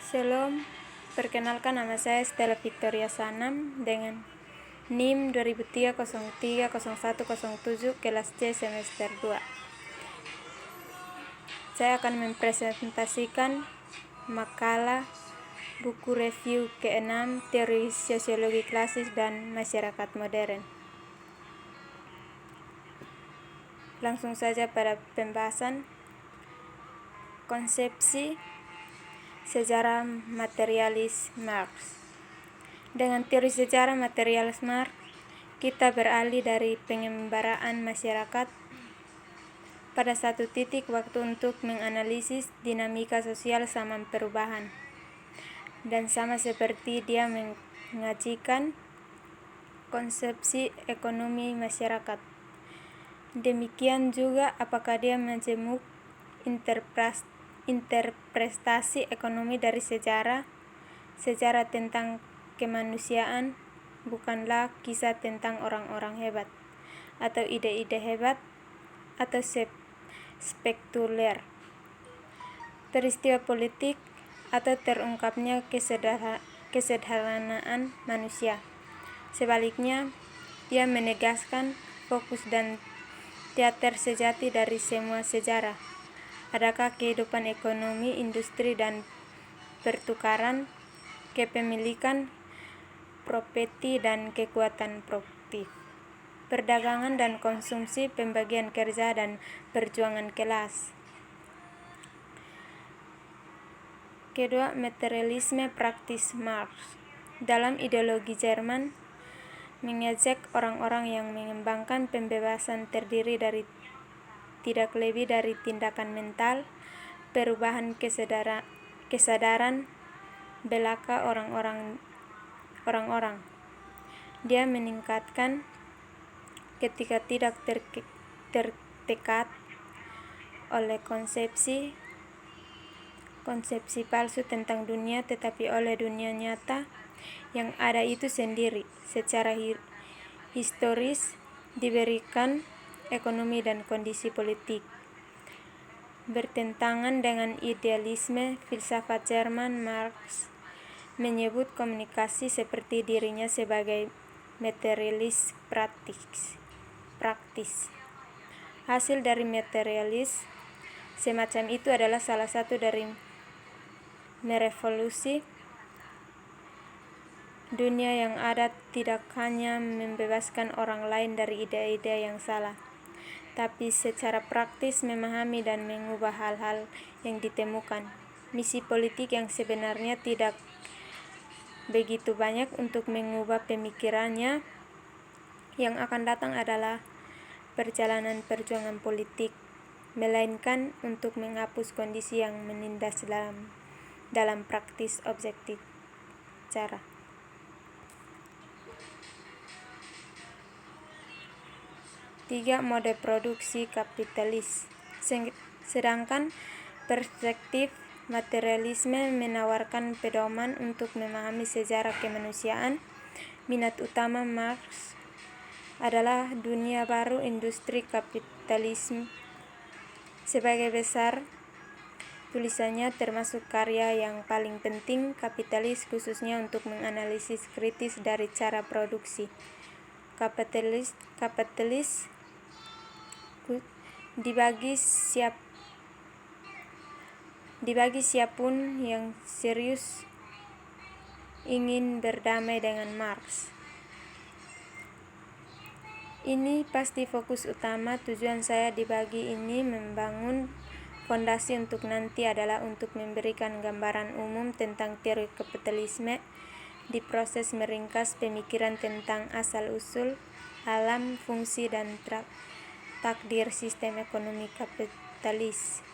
Shalom, perkenalkan nama saya Stella Victoria Sanam dengan NIM 2003030107 kelas C semester 2. Saya akan mempresentasikan makalah buku review ke-6 Teori Sosiologi Klasis dan Masyarakat Modern. Langsung saja pada pembahasan. Konsepsi sejarah materialis Marx. Dengan teori sejarah materialis Marx, kita beralih dari pengembaraan masyarakat pada satu titik waktu untuk menganalisis dinamika sosial zaman perubahan. Dan sama seperti dia mengajikan konsepsi ekonomi masyarakat, demikian juga apakah dia menjemuk interpretasi ekonomi dari sejarah tentang kemanusiaan bukanlah kisah tentang orang-orang hebat atau ide-ide hebat atau spektakuler, peristiwa politik atau terungkapnya kesederhanaan manusia. Sebaliknya, dia menegaskan fokus dan teater sejati dari semua sejarah. Adakah kehidupan ekonomi, industri, dan pertukaran, kepemilikan, properti dan kekuatan produktif, perdagangan dan konsumsi, pembagian kerja dan perjuangan kelas. Kedua, materialisme praktis Marx. Dalam ideologi Jerman, mengejek orang-orang yang mengembangkan pembebasan terdiri dari tidak lebih dari tindakan mental, perubahan kesadaran belaka orang-orang. Dia meningkatkan ketika tidak tertekat oleh konsepsi palsu tentang dunia, tetapi oleh dunia nyata yang ada itu sendiri secara historis diberikan ekonomi dan kondisi politik. Bertentangan dengan idealisme filsafat Jerman, Marx menyebut komunikasi seperti dirinya sebagai materialis praktis. Hasil dari materialis semacam itu adalah salah satu dari merevolusi dunia yang ada, tidak hanya membebaskan orang lain dari ide-ide yang salah, tapi secara praktis memahami dan mengubah hal-hal yang ditemukan. Misi politik yang sebenarnya tidak begitu banyak untuk mengubah pemikirannya. Yang akan datang adalah perjalanan perjuangan politik, melainkan untuk menghapus kondisi yang menindas dalam praktis objektif cara. Tiga, mode produksi kapitalis. Sedangkan perspektif materialisme menawarkan pedoman untuk memahami sejarah kemanusiaan, minat utama Marx adalah dunia baru industri kapitalisme. Sebagai besar tulisannya termasuk karya yang paling penting Kapitalis, khususnya untuk menganalisis kritis dari cara produksi kapitalis dibagi siapapun yang serius ingin berdamai dengan Marx. Ini pasti fokus utama. Tujuan saya dibagi ini membangun fondasi untuk nanti adalah untuk memberikan gambaran umum tentang teori kapitalisme di proses meringkas pemikiran tentang asal-usul, alam, fungsi, dan takdir sistem ekonomi kapitalis.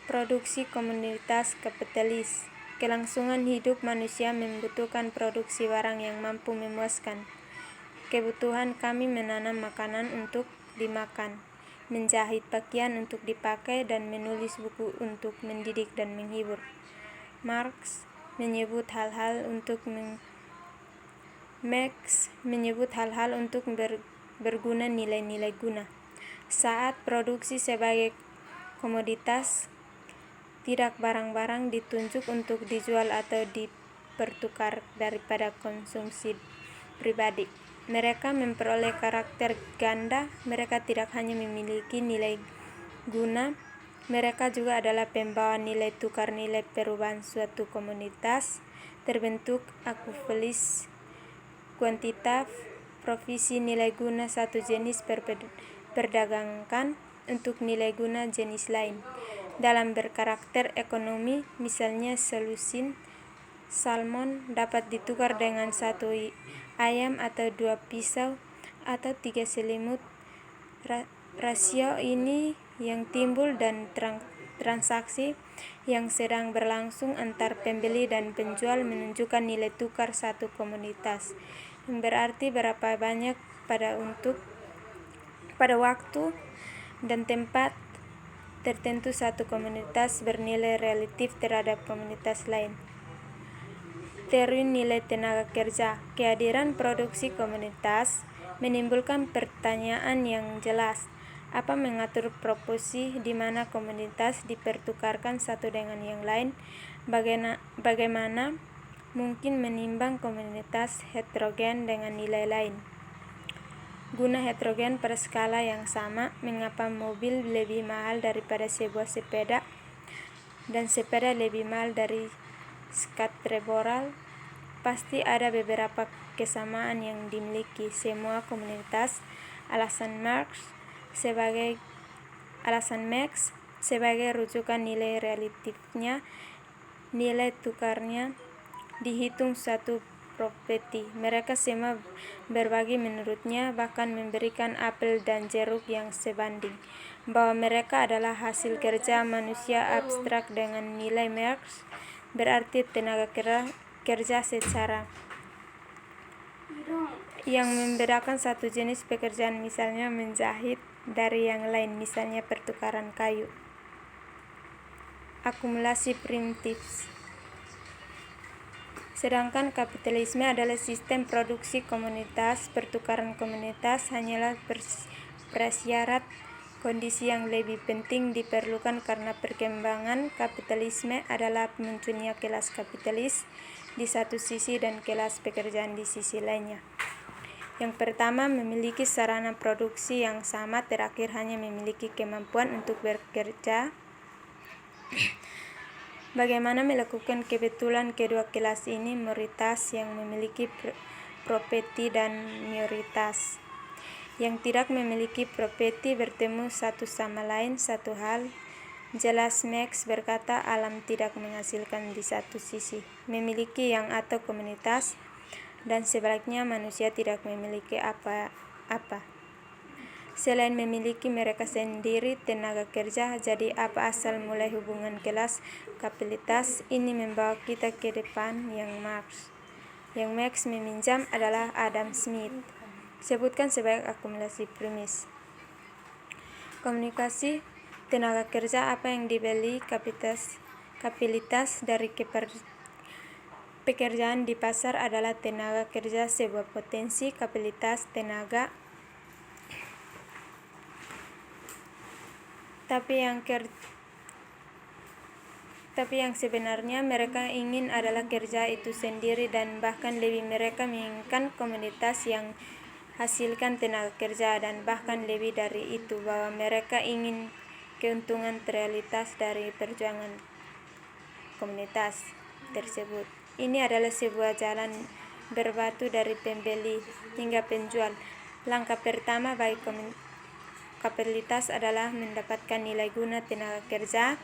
Produksi komunitas kapitalis. Kelangsungan hidup manusia membutuhkan produksi barang yang mampu memuaskan kebutuhan kami, menanam makanan untuk dimakan, menjahit pakaian untuk dipakai, dan menulis buku untuk mendidik dan menghibur. Marx menyebut hal-hal untuk berguna, nilai-nilai guna. Saat produksi sebagai komoditas tidak barang-barang ditunjuk untuk dijual atau dipertukar daripada konsumsi pribadi. Mereka memperoleh karakter ganda. Mereka tidak hanya memiliki nilai guna, mereka juga adalah pembawa nilai tukar nilai perubahan suatu komunitas. Terbentuk akupulis kuantitatif provisi nilai guna satu jenis perdagangkan untuk nilai guna jenis lain. Dalam berkarakter ekonomi, misalnya selusin salmon dapat ditukar dengan satu ayam atau 2 pisau atau 3 selimut. Rasio ini yang timbul dan transaksi yang sedang berlangsung antar pembeli dan penjual menunjukkan nilai tukar satu komunitas, yang berarti berapa banyak pada waktu dan tempat tertentu satu komunitas bernilai relatif terhadap komunitas lain. Teori nilai tenaga kerja. Kehadiran produksi komunitas menimbulkan pertanyaan yang jelas. Apa mengatur proporsi di mana komunitas dipertukarkan satu dengan yang lain? Bagaimana mungkin menimbang komunitas heterogen dengan nilai lain? Guna heterogen pada skala yang sama. Mengapa mobil lebih mahal daripada sebuah sepeda dan sepeda lebih mahal dari skateboard? Pasti ada beberapa kesamaan yang dimiliki semua komunitas. Alasan Marx sebagai rujukan nilai relatifnya, nilai tukarnya dihitung satu properti. Mereka semua berbagi menurutnya, bahkan memberikan apel dan jeruk yang sebanding, bahwa mereka adalah hasil kerja manusia abstrak dengan nilai Marx, berarti tenaga kerja secara yang membedakan satu jenis pekerjaan, misalnya menjahit, dari yang lain, misalnya pertukaran kayu. Akumulasi primitif. Sedangkan kapitalisme adalah sistem produksi komunitas, pertukaran komunitas hanyalah prasyarat. Kondisi yang lebih penting diperlukan karena perkembangan kapitalisme adalah munculnya kelas kapitalis di satu sisi dan kelas pekerjaan di sisi lainnya. Yang pertama memiliki sarana produksi yang sama, terakhir hanya memiliki kemampuan untuk bekerja. Bagaimana melakukan kebetulan kedua kelas ini, minoritas yang memiliki properti dan mayoritas yang tidak memiliki properti bertemu satu sama lain? Satu hal jelas, Marx berkata, alam tidak menghasilkan di satu sisi memiliki yang atau komunitas, dan sebaliknya manusia tidak memiliki apa-apa selain memiliki mereka sendiri, tenaga kerja. Jadi apa asal mulai hubungan kelas kapitalitas ini membawa kita ke depan yang Marx meminjam adalah Adam Smith sebutkan sebagai akumulasi primis. Komunikasi tenaga kerja. Apa yang dibeli kapitalitas dari pekerjaan di pasar adalah tenaga kerja, sebuah potensi kapitalitas tenaga. Tapi yang sebenarnya mereka ingin adalah kerja itu sendiri, dan bahkan lebih mereka menginginkan komunitas yang hasilkan tenaga kerja, dan bahkan lebih dari itu, bahwa mereka ingin keuntungan realitas dari perjuangan komunitas tersebut. Ini adalah sebuah jalan berbatu dari pembeli hingga penjual. Langkah pertama bagi kapitalitas adalah mendapatkan nilai guna tenaga kerja.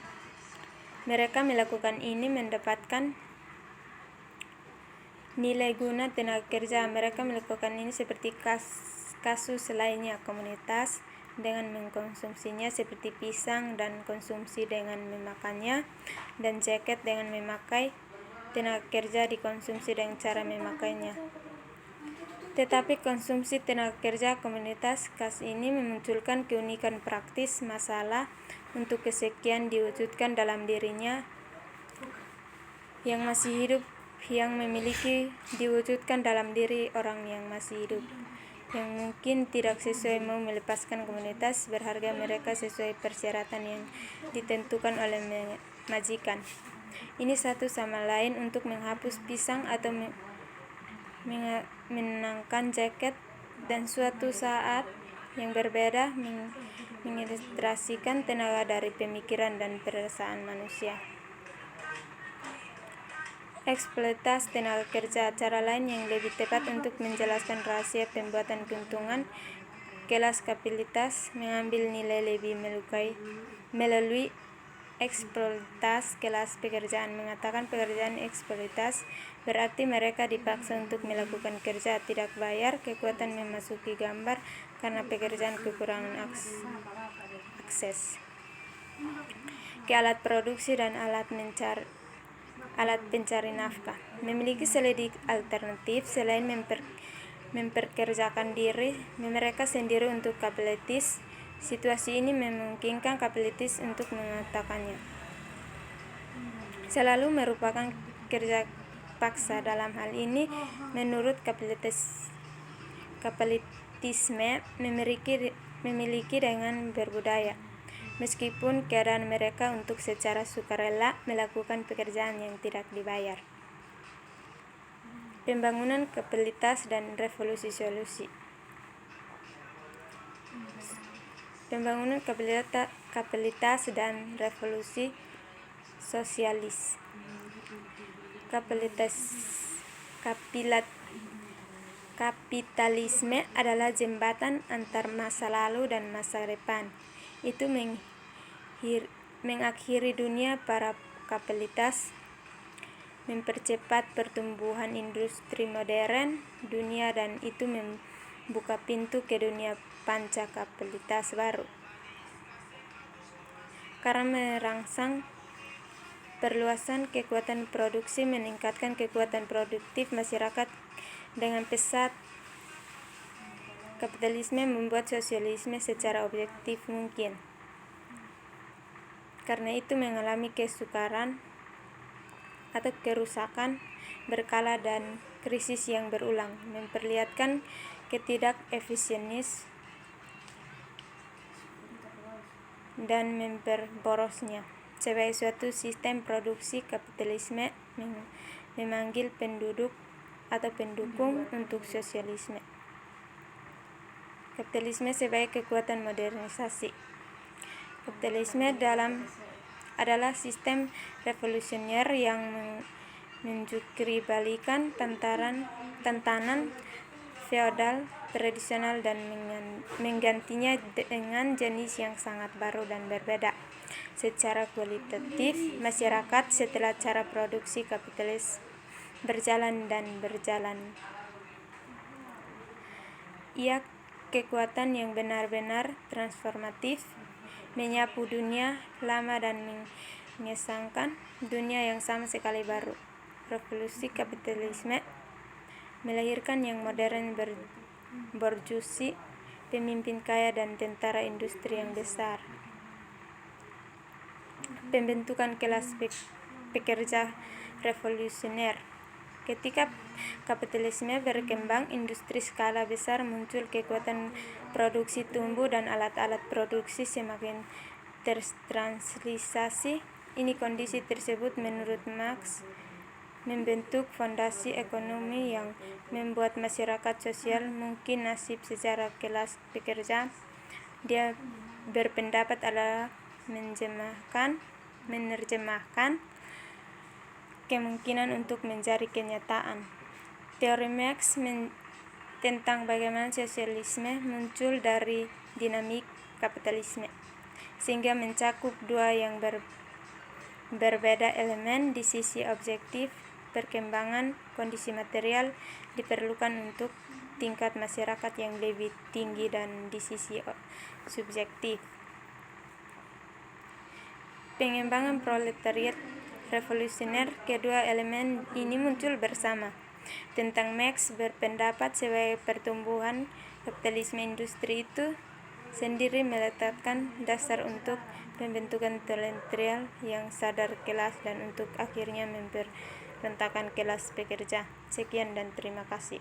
Mereka melakukan ini mendapatkan nilai guna tenaga kerja. Mereka melakukan ini seperti kasus lainnya. Komunitas dengan mengkonsumsinya, seperti pisang dan konsumsi dengan memakannya, dan jaket dengan memakai. Tenaga kerja dikonsumsi dengan cara memakainya. Tetapi konsumsi tenaga kerja komunitas kas ini memunculkan keunikan praktis. Masalah untuk kesekian diwujudkan dalam dirinya yang masih hidup, yang memiliki diwujudkan dalam diri orang yang masih hidup. yang mungkin tidak sesuai mau melepaskan komunitas berharga mereka sesuai persyaratan yang ditentukan oleh majikan. Ini satu sama lain untuk menghapus pisang atau menangkan jaket, dan suatu saat yang berbeda mengilustrasikan tenaga dari pemikiran dan perasaan manusia. Eksploitasi tenaga kerja, cara lain yang lebih tepat untuk menjelaskan rahasia pembuatan keuntungan kelas kapitalitas mengambil nilai lebih melalui eksploitasi kelas pekerjaan. Mengatakan pekerjaan eksploitasi berarti mereka dipaksa untuk melakukan kerja tidak bayar. Kekuatan memasuki gambar karena pekerjaan kekurangan akses ke alat produksi dan alat pencari nafkah. Memiliki selidik alternatif selain memperkerjakan diri mereka sendiri untuk kapitalis. Situasi ini memungkinkan kapitalis untuk mengatakannya selalu merupakan kerja paksa. Dalam hal ini, menurut kapitalisme memiliki dengan berbudaya, meskipun keadaan mereka untuk secara sukarela melakukan pekerjaan yang tidak dibayar. Pembangunan kapitalitas dan revolusi sosialis. Pembangunan kapitalitas dan revolusi sosialis. Kapitalisme adalah jembatan antar masa lalu dan masa depan. Itu mengakhiri dunia para kapitalitas, mempercepat pertumbuhan industri modern dunia, dan itu membuka pintu ke dunia panca kapitalitas baru. Karena merangsang perluasan kekuatan produksi, meningkatkan kekuatan produktif masyarakat dengan pesat, kapitalisme membuat sosialisme secara objektif mungkin. Karena itu mengalami kesukaran atau kerusakan berkala dan krisis yang berulang, memperlihatkan ketidakefisiensi dan memperborosnya. Sebagai suatu sistem produksi, kapitalisme memanggil penduduk atau pendukung untuk sosialisme. Kapitalisme sebagai kekuatan modernisasi. Kapitalisme adalah sistem revolusioner yang menjukribalikan tatanan feodal tradisional dan menggantinya dengan jenis yang sangat baru dan berbeda secara kualitatif. Masyarakat setelah cara produksi kapitalis berjalan. Ia kekuatan yang benar-benar transformatif, menyapu dunia lama dan mengesahkan dunia yang sama sekali baru. Revolusi kapitalisme melahirkan yang modern borjusi, pemimpin kaya dan tentara industri yang besar. Pembentukan kelas pekerja revolusioner. Ketika kapitalisme berkembang, industri skala besar muncul, kekuatan produksi tumbuh, dan alat-alat produksi semakin tertranslisasi. Ini kondisi tersebut menurut Marx membentuk fondasi ekonomi yang membuat masyarakat sosial mungkin nasib secara kelas pekerja. Dia berpendapat adalah menerjemahkan kemungkinan untuk menjadi kenyataan. Teori Marx tentang bagaimana sosialisme muncul dari dinamik kapitalisme, sehingga mencakup dua yang berbeda elemen. Di sisi objektif, perkembangan kondisi material diperlukan untuk tingkat masyarakat yang lebih tinggi, dan di sisi subjektif, pengembangan proletariat revolusioner, kedua elemen ini muncul bersama. Tentang Marx berpendapat sebagai pertumbuhan kapitalisme, industri itu sendiri meletakkan dasar untuk pembentukan totaliter yang sadar kelas dan untuk akhirnya memberontakkan kelas pekerja. Sekian dan terima kasih.